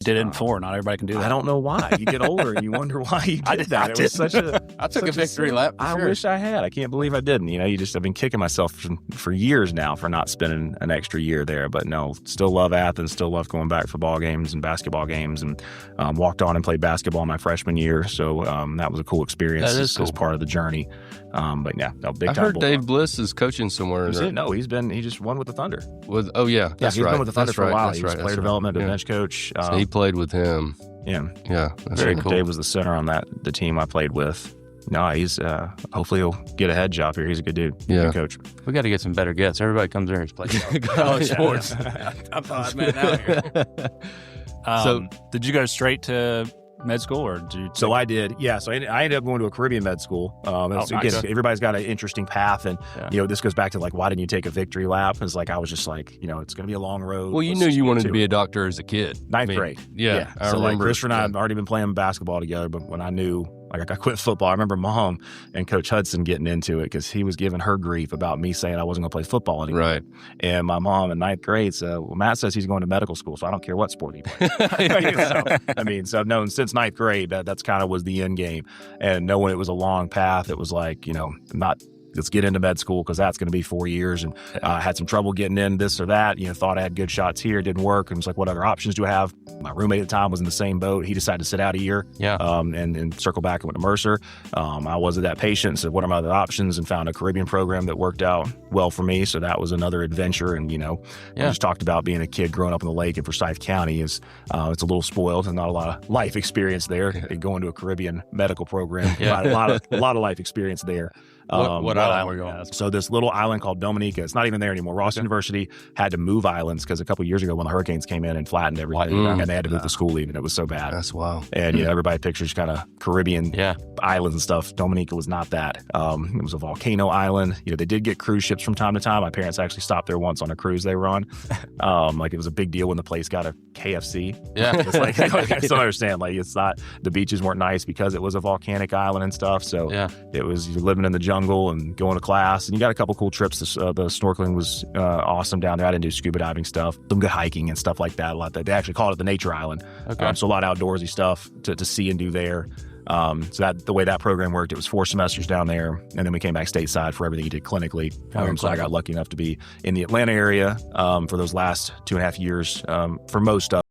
Did it in 4. Not everybody can do that. I don't know why. You get older and you wonder why you did that. It was such a. I took a victory lap. I wish I had. I can't believe I didn't. You know, I've been kicking myself for years now for not spending an extra year there. But no, still love Athens. Still love going back to football games and basketball games, and walked on and played basketball my freshman year. So that was a cool experience. That is cool. As part of the journey. But yeah, no, big I time. heard Dave Bliss is coaching somewhere. No, he just won with the Thunder. That's He's right. been with the Thunder That's for a right. while. That's He was right. player That's development, right. bench coach. So he played with him. Yeah, That's very cool. Dave was the center on the team I played with. No, he's hopefully he'll get a head job here. He's a good dude. Good coach. We got to get some better guests. Everybody comes there and plays College sports. I'm the man out here. So, did you go straight to med school, or did you? So I did, yeah. So I ended up going to a Caribbean med school. Nice. Again, everybody's got an interesting path, and this goes back to like, why didn't you take a victory lap? It's like I was just like, it's going to be a long road. Well, you knew you wanted to be a doctor as a kid. Ninth grade. Yeah. I So like remember. Christopher and I had already been playing basketball together, but when I knew, like I quit football, I remember Mom and Coach Hudson getting into it because he was giving her grief about me saying I wasn't going to play football anymore. Right. And my mom in ninth grade said, well, Matt says he's going to medical school, so I don't care what sport he plays. So I've known since ninth grade that's kind of was the end game. And knowing it was a long path, it was like, let's get into med school because that's going to be 4 years. And I had some trouble getting in this or that. Thought I had good shots here. It didn't work. And was like, what other options do I have? My roommate at the time was in the same boat. He decided to sit out a year and circle back and went to Mercer. I wasn't that patient. So what are my other options? And found a Caribbean program that worked out well for me. So that was another adventure. And, we just talked about being a kid growing up in the lake in Forsyth County is it's a little spoiled and not a lot of life experience there. Going to a Caribbean medical program, a lot of life experience there. What island were you on? So this little island called Dominica, it's not even there anymore. Ross University had to move islands because a couple of years ago when the hurricanes came in and flattened everything, and they had to move the school even. It was so bad. That's wild. And everybody pictures kind of Caribbean islands and stuff. Dominica was not that. It was a volcano island. They did get cruise ships from time to time. My parents actually stopped there once on a cruise they were on. Like it was a big deal when the place got a KFC. Yeah. It's like, I still understand. Like it's not, the beaches weren't nice because it was a volcanic island and stuff. So it was, you're living in the jungle and going to class, and you got a couple cool trips. The snorkeling was awesome down there. I didn't do scuba diving stuff, some good hiking and stuff like that. A lot that they actually called it the Nature Island. Okay. So a lot of outdoorsy stuff to see and do there. So that the way that program worked, it was 4 semesters down there, and then we came back stateside for everything you did clinically. So I got lucky enough to be in the Atlanta area for those last 2.5 years for most of